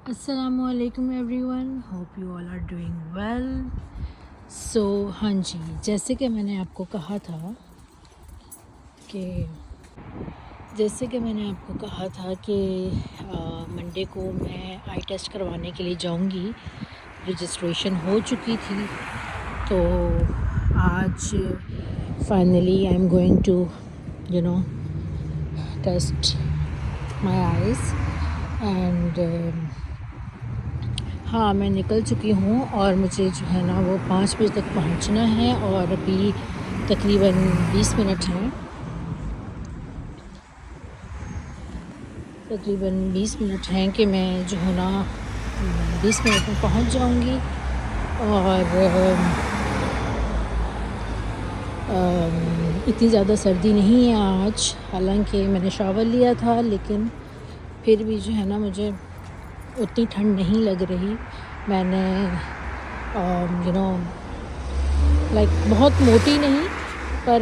अस्सलामुअलैकुम everyone, hope you all are doing well. So हाँ जी, जैसे कि मैंने आपको कहा था कि मंडे को मैं आई टेस्ट करवाने के लिए जाऊंगी। रजिस्ट्रेशन हो चुकी थी, तो आज finally I am going to test my eyes and हाँ, मैं निकल चुकी हूँ और मुझे जो है ना वो 5 बजे तक पहुँचना है और अभी तकरीबन 20 मिनट हैं। कि मैं जो है ना 20 मिनट में पहुँच जाऊँगी। और इतनी ज़्यादा सर्दी नहीं है आज, हालांकि मैंने शावर लिया था, लेकिन फिर भी जो है ना मुझे उतनी ठंड नहीं लग रही। मैंने बहुत मोटी नहीं, पर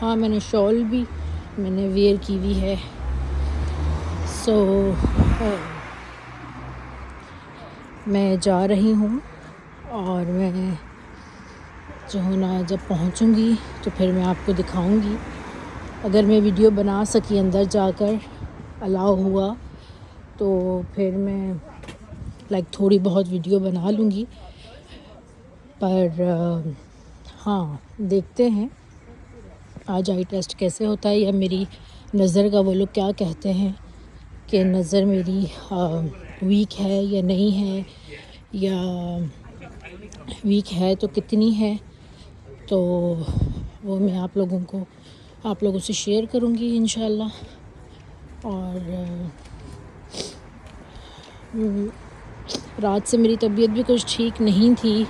हाँ, मैंने शॉल भी मैंने वेयर की हुई है। सो मैं जा रही हूँ और मैं जो है ना जब पहुँचूँगी तो फिर मैं आपको दिखाऊँगी। अगर मैं वीडियो बना सकी अंदर जाकर, अलाउ हुआ, तो फिर मैं थोड़ी बहुत वीडियो बना लूँगी। पर हाँ, देखते हैं आज आई टेस्ट कैसे होता है, या मेरी नज़र का वो लोग क्या कहते हैं कि नज़र मेरी वीक है या नहीं है, या वीक है तो कितनी है। तो वो मैं आप लोगों से शेयर करूँगी इंशाल्लाह। और रात से मेरी तबीयत भी कुछ ठीक नहीं थी,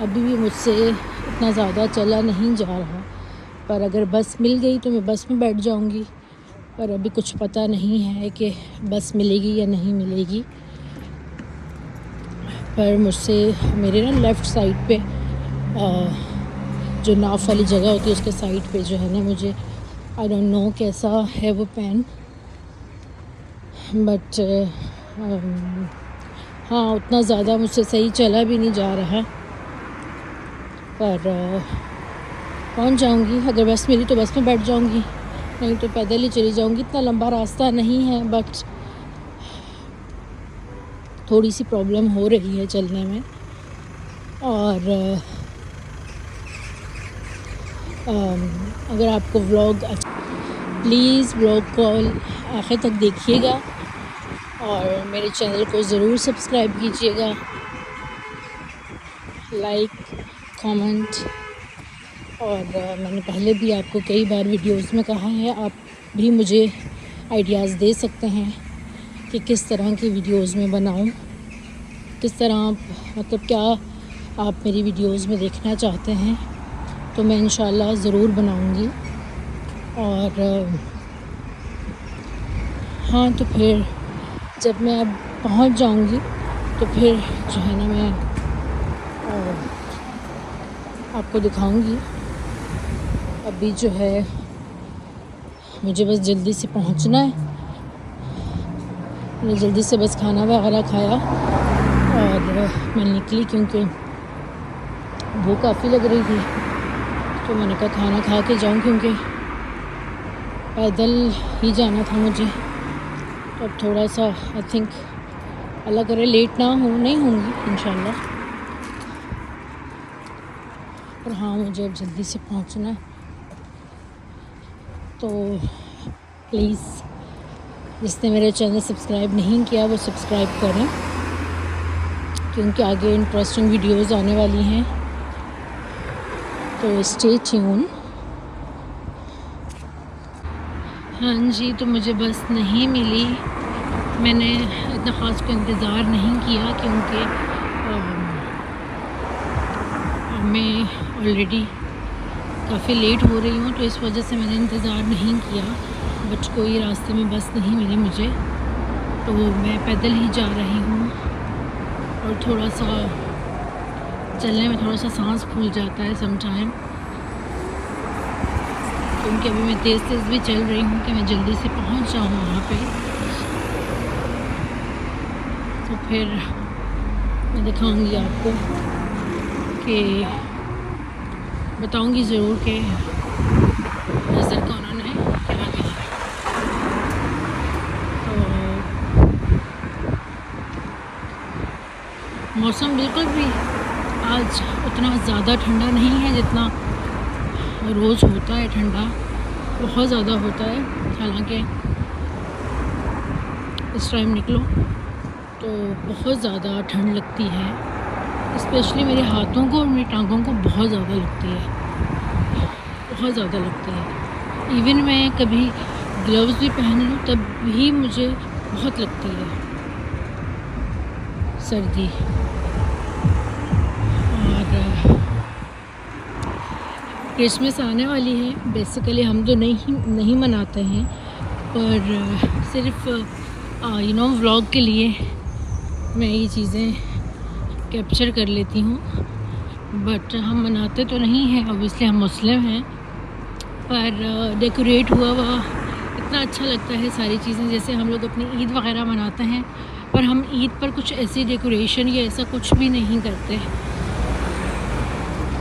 अभी भी मुझसे इतना ज़्यादा चला नहीं जा रहा। पर अगर बस मिल गई तो मैं बस में बैठ जाऊंगी, पर अभी कुछ पता नहीं है कि बस मिलेगी या नहीं मिलेगी। पर मुझसे मेरे ना लेफ़्ट साइड पे जो नाफ वाली जगह होती है उसके साइड पे जो है ना, मुझे आई डोंट नो कैसा है वो पेन, बट हाँ, उतना ज़्यादा मुझसे सही चला भी नहीं जा रहा। पर पहुंच जाऊंगी। अगर बस मिली तो बस में बैठ जाऊंगी, नहीं तो पैदल ही चली जाऊंगी। इतना लंबा रास्ता नहीं है, बट थोड़ी सी प्रॉब्लम हो रही है चलने में। और अगर आपको व्लॉग प्लीज़ व्लॉग को आखिर तक देखिएगा और मेरे चैनल को ज़रूर सब्सक्राइब कीजिएगा, लाइक, कमेंट। और मैंने पहले भी आपको कई बार वीडियोस में कहा है, आप भी मुझे आइडियाज़ दे सकते हैं कि किस तरह की वीडियोस में बनाऊं, किस तरह क्या आप मेरी वीडियोस में देखना चाहते हैं, तो मैं इंशाल्लाह ज़रूर बनाऊंगी। और हाँ, तो फिर जब मैं अब पहुंच जाऊंगी तो फिर जो है ना मैं आपको दिखाऊंगी। अभी जो है मुझे बस जल्दी से पहुंचना है। मैंने जल्दी से बस खाना वगैरह खाया और मैं निकली, क्योंकि भूख काफ़ी लग रही थी, तो मैंने कहा खाना खा के जाऊँ, क्योंकि पैदल ही जाना था मुझे। तो अब थोड़ा सा आई थिंक अल्लाह करे लेट नहीं होंगी इंशाल्लाह। पर हाँ, मुझे अब जल्दी से पहुंचना है, तो प्लीज़ जिसने मेरा चैनल सब्सक्राइब नहीं किया वो सब्सक्राइब करें, क्योंकि आगे इंटरेस्टिंग वीडियोस आने वाली हैं, तो स्टे ट्यून। हाँ जी, तो मुझे बस नहीं मिली। मैंने इतना ख़ास कोई इंतज़ार नहीं किया, क्योंकि मैं ऑलरेडी काफ़ी लेट हो रही हूँ, तो इस वजह से मैंने इंतज़ार नहीं किया। बट कोई रास्ते में बस नहीं मिली मुझे, तो मैं पैदल ही जा रही हूँ। और थोड़ा सा चलने में थोड़ा सा सांस फूल जाता है सम टाइम, क्योंकि अभी मैं तेज़ भी चल रही हूँ कि मैं जल्दी से पहुँच जाऊँ वहाँ पे। तो फिर मैं दिखाऊंगी आपको कि बताऊंगी ज़रूर कि नज़र का उन्होंने क्या कहा। तो मौसम बिल्कुल भी आज उतना ज़्यादा ठंडा नहीं है जितना रोज़ होता है ठंडा, बहुत ज़्यादा होता है। हालांकि इस टाइम निकलो तो बहुत ज़्यादा ठंड लगती है, स्पेशली मेरे हाथों को और मेरी टांगों को बहुत ज़्यादा लगती है, बहुत ज़्यादा लगती है। इवन मैं कभी ग्लव्स भी पहन लूँ तब भी मुझे बहुत लगती है सर्दी। और क्रिसमस आने वाली है, बेसिकली हम तो नहीं मनाते हैं, पर सिर्फ व्लॉग के लिए मैं ये चीज़ें कैप्चर कर लेती हूँ। बट हम मनाते तो नहीं हैं, ऑब्वियसली हम मुस्लिम हैं, पर डेकोरेट हुआ हुआ इतना अच्छा लगता है सारी चीज़ें। जैसे हम लोग अपनी ईद वगैरह मनाते हैं, पर हम ईद पर कुछ ऐसी डेकोरेशन या ऐसा कुछ भी नहीं करते,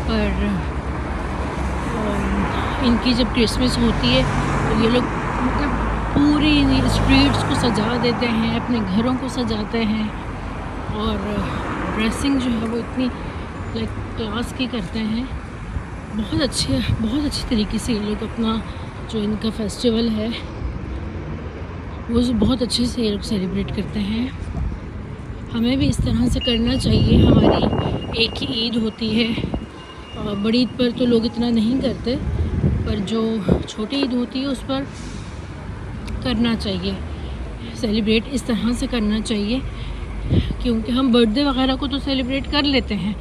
पर इनकी जब क्रिसमस होती है तो ये लोग मतलब पूरी स्ट्रीट्स को सजा देते हैं, अपने घरों को सजाते हैं, और ड्रेसिंग जो है वो इतनी लाइक क्लास की करते हैं। बहुत अच्छे तरीके से ये लोग अपना जो इनका फेस्टिवल है वो बहुत अच्छे से ये लोग सेलिब्रेट करते हैं। हमें भी इस तरह से करना चाहिए। हमारी एक ही ईद होती है, बड़ी ईद पर तो लोग इतना नहीं करते, पर जो छोटी ईद होती है उस पर करना चाहिए, सेलिब्रेट इस तरह से करना चाहिए। क्योंकि हम बर्थडे वगैरह को तो सेलिब्रेट कर लेते हैं,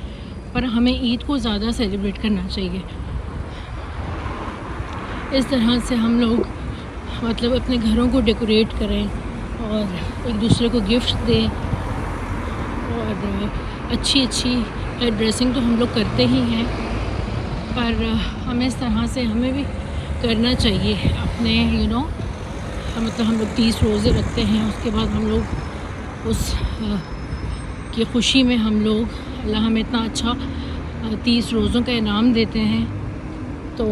पर हमें ईद को ज़्यादा सेलिब्रेट करना चाहिए। इस तरह से हम लोग मतलब अपने घरों को डेकोरेट करें और एक दूसरे को गिफ्ट दें, और अच्छी ड्रेसिंग तो हम लोग करते ही हैं, पर हमें इस तरह से हमें भी करना चाहिए अपने मतलब हम लोग 30 रोज़े रखते हैं, उसके बाद हम लोग उस की खुशी में हम लोग, अल्लाह हमें इतना अच्छा 30 रोज़ों का इनाम देते हैं, तो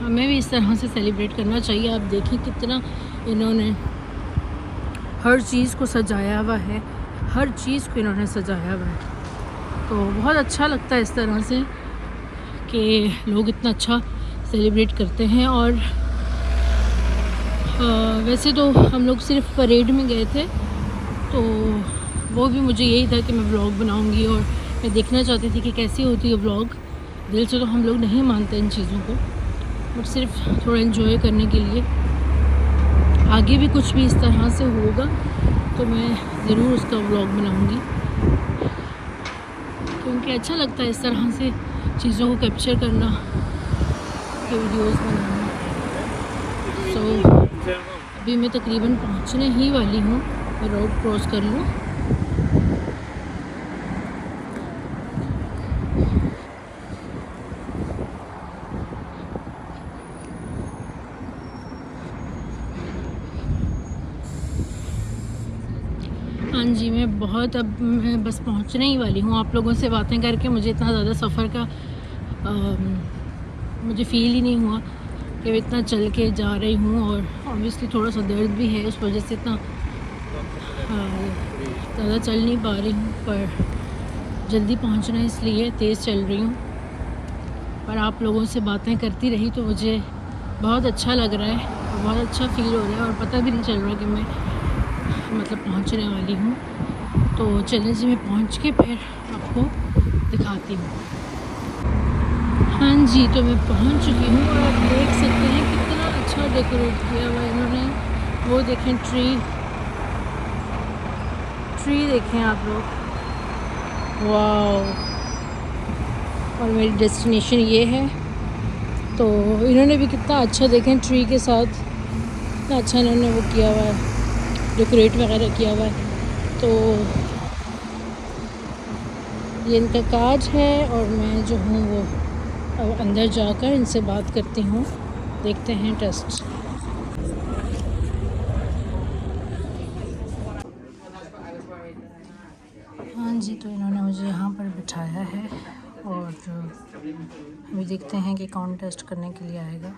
हमें भी इस तरह से सेलिब्रेट करना चाहिए। आप देखिए कितना इन्होंने हर चीज़ को सजाया हुआ है, हर चीज़ को इन्होंने सजाया हुआ है, तो बहुत अच्छा लगता है इस तरह से कि लोग इतना अच्छा सेलिब्रेट करते हैं। और वैसे तो हम लोग सिर्फ परेड में गए थे, तो वो भी मुझे यही था कि मैं व्लॉग बनाऊंगी और मैं देखना चाहती थी कि कैसी होती है व्लॉग। दिल से तो हम लोग नहीं मानते इन चीज़ों को, बट सिर्फ थोड़ा एंजॉय करने के लिए। आगे भी कुछ भी इस तरह से होगा तो मैं ज़रूर उसका व्लॉग बनाऊंगी, क्योंकि अच्छा लगता है इस तरह से चीज़ों को कैप्चर करना, वीडियोस बनाना। अभी मैं तकरीबन पहुंचने ही वाली हूँ, मैं रोड क्रॉस कर लूँ। हाँ जी, मैं बस पहुंचने ही वाली हूँ। आप लोगों से बातें करके मुझे इतना ज़्यादा सफ़र का मुझे फ़ील ही नहीं हुआ कि मैं इतना चल के जा रही हूँ, और ऑब्वियसली थोड़ा सा दर्द भी है, उस वजह से इतना ज़्यादा चल नहीं पा रही हूँ, पर जल्दी पहुँचना है इसलिए तेज़ चल रही हूँ। पर आप लोगों से बातें करती रही तो मुझे बहुत अच्छा लग रहा है, और बहुत अच्छा फ़ील हो रहा है, और पता भी नहीं चल रहा कि मैं मतलब पहुँचने वाली हूँ। तो चलें जी, मैं पहुँच के फिर आपको दिखाती हूँ। हाँ जी, तो मैं पहुँच चुकी हूँ, और आप देख सकते हैं कितना अच्छा डेकोरेट किया हुआ है इन्होंने। वो देखें ट्री देखें आप लोग, वाव। और मेरी डेस्टिनेशन ये है, तो इन्होंने भी कितना अच्छा देखें ट्री के साथ कितना अच्छा इन्होंने वो किया हुआ है, डेकोरेट वगैरह किया हुआ है। तो ये इनका काज है, और मैं जो हूँ वो अब अंदर जाकर इनसे बात करती हूँ, देखते हैं टेस्ट। हाँ जी, तो इन्होंने मुझे यहाँ पर बिठाया है और अभी देखते हैं कि कौन टेस्ट करने के लिए आएगा।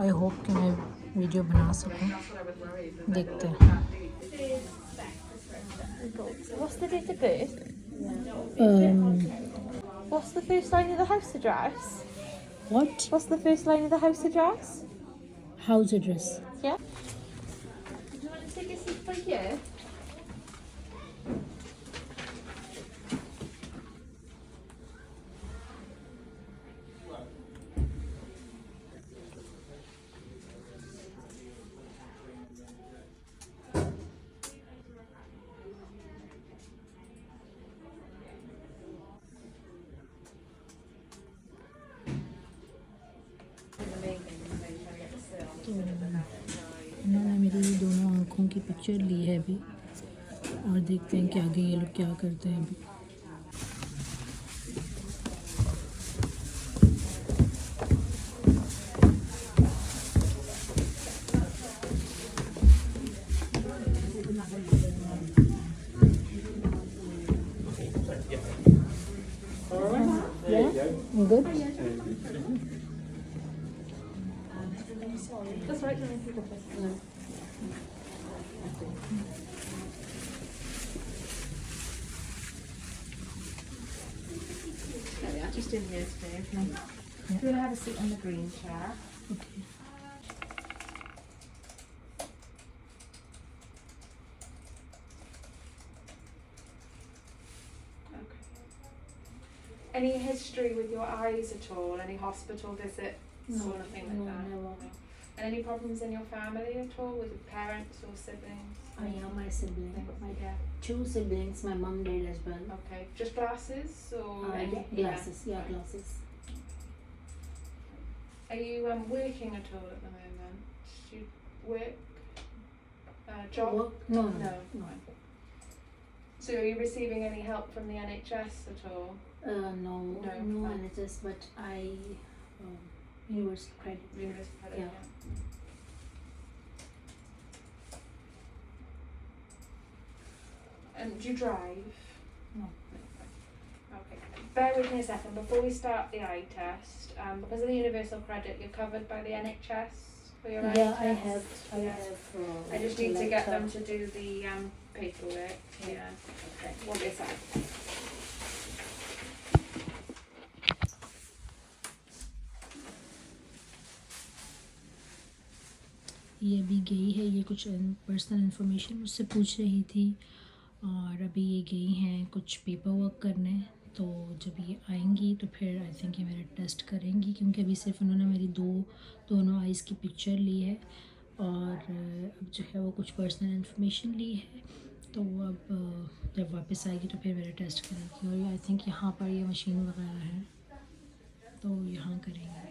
आई होप कि मैं वीडियो बना सकूँ, देखते हैं। What's the date of birth? Um, What's the first line of the house address? what? What's the first line of the house address? House address? Yeah. Do you want to take a seat for here? तो इन्होंने मेरी दोनों आँखों की picture ली है अभी और देखते हैं कि आगे ये लोग क्या करते हैं अभी। Good. That's right. No. There we are, just in here today. Okay. Yeah. If you want to have a seat on the green chair. Okay. Any history with your eyes at all? Any hospital visits No, or nothing like no, that? never. No. And any problems in your family at all with your parents or siblings? I am my sibling. My Yeah. two siblings, my mum did as well. Okay. Just glasses or any? Yeah, glasses, yeah, glasses. Are you working at all at the moment? Do you work? Job? Work? No, no, No. no. So are you receiving any help from the NHS at all? No, No, no fine. NHS, but I universal credit. University credit, Yeah. And do you drive? No. Okay. Bear with me a second. Before we start the eye test, because of the universal credit, you're covered by the NHS for your eye Yeah, test. I have. Yeah. I just need to get them to do the paperwork. Yeah. Okay. Won't be a second. ये अभी गई है, ये कुछ personal information मुझसे पूछ रही थी और अभी ये गई हैं कुछ पेपर वर्क करने। तो जब ये आएंगी तो फिर आई थिंक ये मेरा टेस्ट करेंगी, क्योंकि अभी सिर्फ उन्होंने मेरी दोनों आइज़ की पिक्चर ली है और अब जो है वो कुछ पर्सनल इन्फॉर्मेशन ली है। तो अब जब वापस आएगी तो फिर मेरा टेस्ट करेगी और आई थिंक यहाँ पर ये मशीन वगैरह है तो यहाँ करेंगे।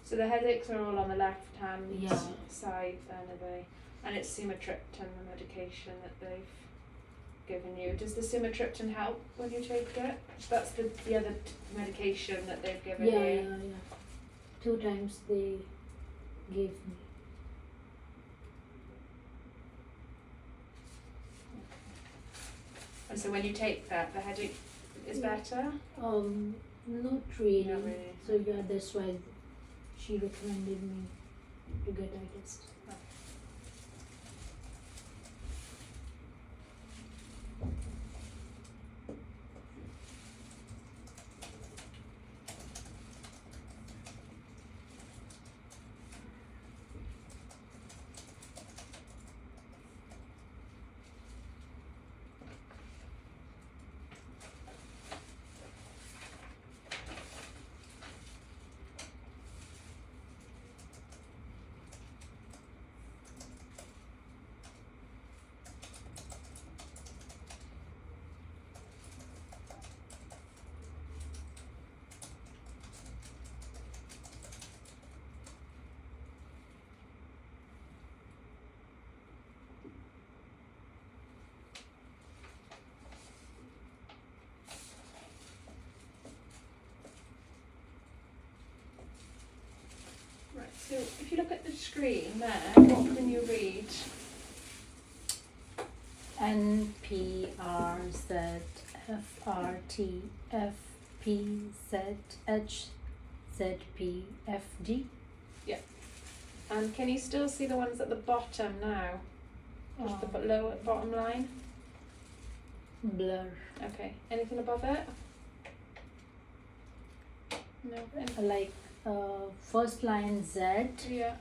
So the headaches are all on the left hand Yeah. side then, are they? And it's sumatriptan, the medication that they've given you. Does the sumatriptan help when you take it? That's the other medication that they've given Yeah, you. yeah, yeah. 2 times they gave me. And so when you take that, the headache is Yeah. better? Not really. Not really. So yeah, that's why she recommended me to get eye test. So if you look at the screen there, what can you read? N P R Z F R T F P Z H Z P F D. And can you still see the ones at the bottom now? Just the lower bottom line? Blur. Okay. Anything above it? No. Like first line Z Yeah.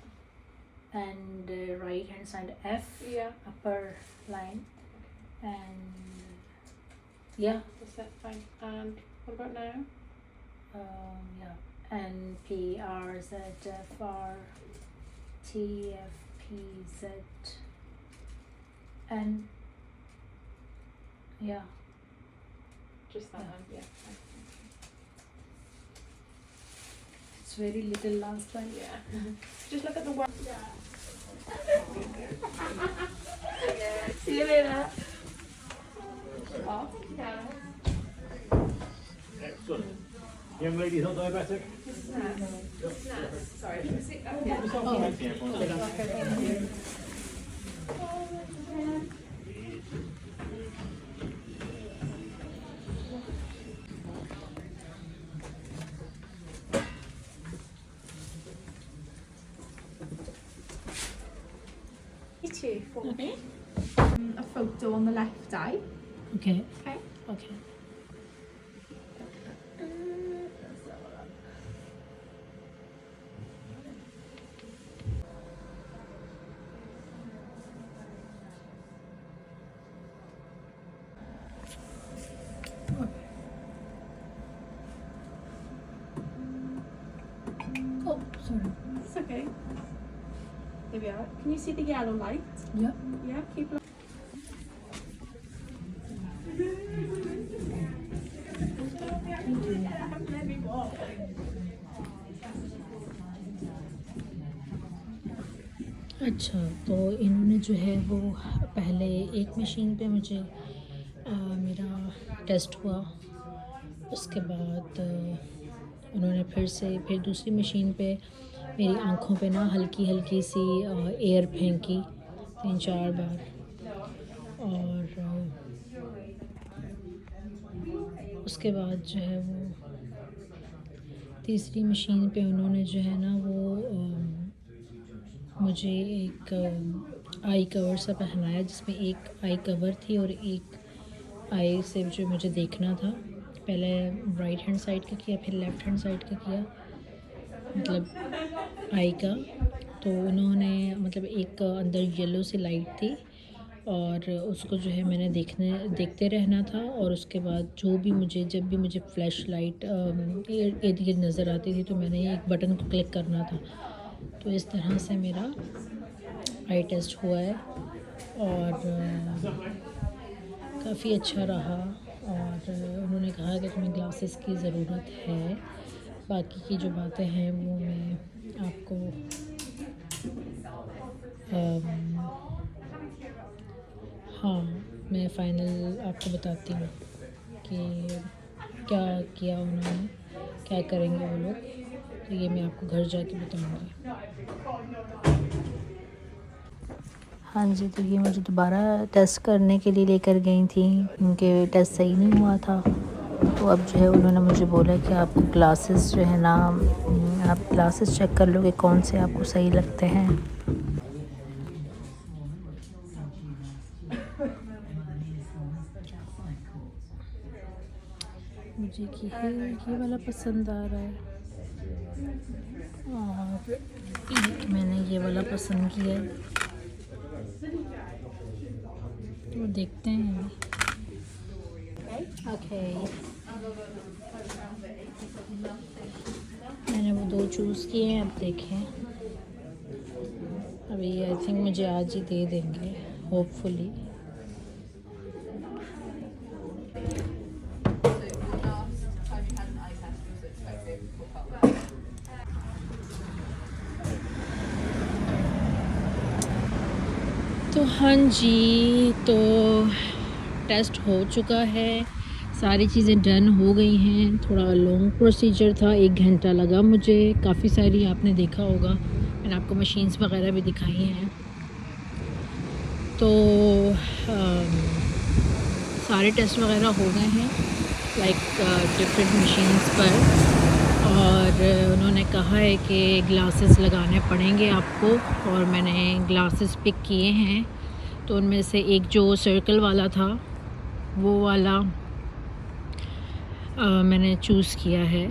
and right hand side F, Yeah. upper line, and yeah, That's it. Fine. And what about now? yeah, N P R Z F R T F P Z N. Yeah. Just that Yeah. one. Yeah. It's very little last time. Yeah. Just look at the one. See you later. Off. Excellent. Young lady, not diabetic? Sorry. See, yeah. Two for me. A photo on the left eye. Okay. Okay. Okay. Oh, sorry. It's okay. Here we are. Can you see the yellow light? Yeah. Yeah, keep looking. अच्छा, तो इन्होंने जो है वो पहले एक machine पे मुझे मेरा टेस्ट हुआ, उसके बाद उन्होंने फिर दूसरी मशीन पे मेरी आँखों पे ना हल्की हल्की सी एयर फेंकी 3-4 बार, और उसके बाद जो है वो तीसरी मशीन पे उन्होंने जो है ना वो मुझे एक आई कवर सा पहनाया, जिसमें एक आई कवर थी और एक आई से जो मुझे देखना था। पहले राइट हैंड साइड का किया, फिर लेफ़्ट हैंड साइड का किया, मतलब आई का। तो उन्होंने मतलब एक अंदर येलो सी लाइट थी और उसको जो है मैंने देखते रहना था, और उसके बाद जब भी मुझे फ्लैश लाइट इर्द गिर्द नज़र आती थी तो मैंने एक बटन को क्लिक करना था। तो इस तरह से मेरा आई टेस्ट हुआ है और काफ़ी अच्छा रहा, और उन्होंने कहा कि तुम्हें ग्लासेस की ज़रूरत है। बाकी की जो बातें हैं वो मैं आपको हाँ, मैं फ़ाइनल आपको बताती हूँ कि क्या किया उन्होंने, क्या करेंगे वो लोग, तो ये मैं आपको घर जाके बताऊँगी। हाँ जी, तो ये मुझे दोबारा टेस्ट करने के लिए लेकर गई थी क्योंकि टेस्ट सही नहीं हुआ था। तो अब जो है उन्होंने मुझे बोला कि आपको ग्लासेस जो है ना, आप ग्लासेस चेक कर लो कि कौन से आपको सही लगते हैं। मुझे ये वाला पसंद आ रहा है और मैंने ये वाला पसंद किया है, तो देखते हैं। ओके, मैंने वो 2 चूज़ किए हैं, अब देखें। अभी आई थिंक मुझे आज ही दे देंगे, होपफुली। तो हाँ जी, तो टेस्ट हो चुका है, सारी चीज़ें डन हो गई हैं। थोड़ा लॉन्ग प्रोसीजर था, 1 घंटा लगा मुझे। काफ़ी सारी आपने देखा होगा मैंने आपको मशीन्स वगैरह भी दिखाई हैं। तो सारे टेस्ट वगैरह हो गए हैं लाइक डिफरेंट मशीन्स पर, और उन्होंने कहा है कि ग्लासेस लगाने पड़ेंगे आपको, और मैंने ग्लासेस पिक किए हैं। तो उनमें से एक जो सर्कल वाला था वो वाला मैंने चूज़ किया है,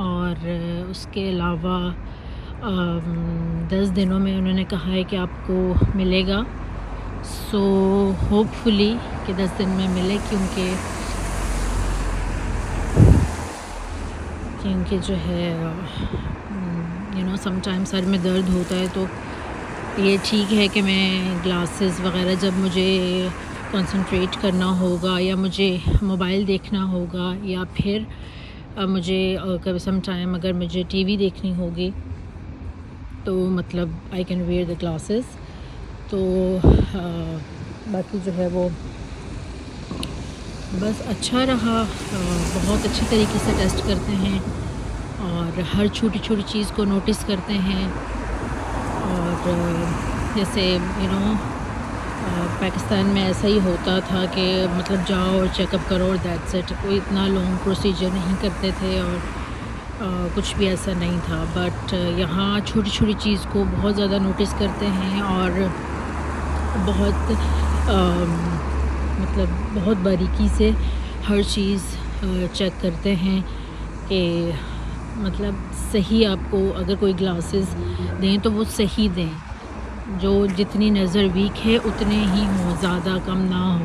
और उसके अलावा 10 दिनों में उन्होंने कहा है कि आपको मिलेगा। सो होपफुली कि 10 दिन में मिले, क्योंकि जो है समटाइम्स सर में दर्द होता है, तो ये ठीक है कि मैं ग्लासेस वगैरह जब मुझे कंसंट्रेट करना होगा या मुझे मोबाइल देखना होगा या फिर मुझे कभी समटाइम अगर मुझे टीवी देखनी होगी तो मतलब I can wear the glasses. तो बाकी जो है वो बस अच्छा रहा, बहुत अच्छी तरीके से टेस्ट करते हैं और हर छोटी छोटी चीज़ को नोटिस करते हैं। और जैसे पाकिस्तान में ऐसा ही होता था कि मतलब जाओ और चेकअप करो और दैट्स इट, कोई इतना लॉन्ग प्रोसीजर नहीं करते थे और कुछ भी ऐसा नहीं था। बट यहाँ छोटी छोटी चीज़ को बहुत ज़्यादा नोटिस करते हैं और बहुत मतलब बहुत बारीकी से हर चीज़ चेक करते हैं कि मतलब सही आपको अगर कोई ग्लासेस दें तो वो सही दें, जो जितनी नज़र वीक है उतने ही हों, ज़्यादा कम ना हो।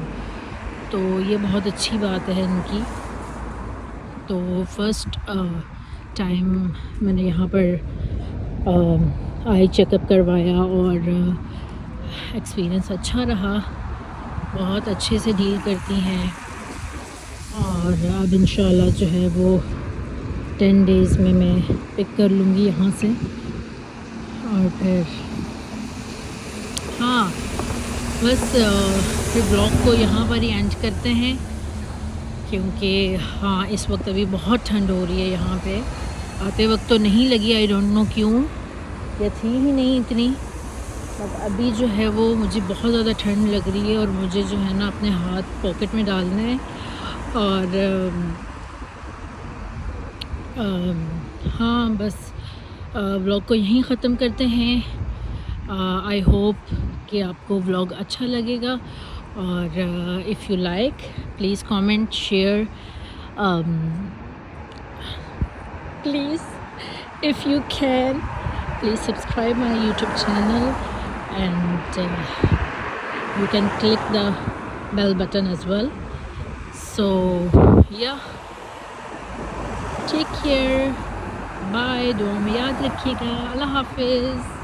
तो ये बहुत अच्छी बात है इनकी। तो फर्स्ट टाइम मैंने यहाँ पर आई चेकअप करवाया और एक्सपीरियंस अच्छा रहा, बहुत अच्छे से डील करती हैं। और अब इंशाल्लाह जो है वो 10 डेज़ में मैं पिक कर लूँगी यहाँ से। और फिर हाँ, बस फिर ब्लॉग को यहाँ पर ही एंड करते हैं, क्योंकि हाँ इस वक्त अभी बहुत ठंड हो रही है यहाँ पे। आते वक्त तो नहीं लगी, आई डोंट नो क्यों, या थी ही नहीं इतनी, बट अभी जो है वो मुझे बहुत ज़्यादा ठंड लग रही है और मुझे जो है ना अपने हाथ पॉकेट में डालने हैं। और हाँ बस व्लॉग को यहीं ख़त्म करते हैं। आई होप कि आपको व्लॉग अच्छा लगेगा, और if you like please comment, share, please if you can please subscribe my YouTube channel, and you can click the bell button as well. So yeah, take care, bye, दुआ में याद रखिएगा, अल्लाह हाफिज़।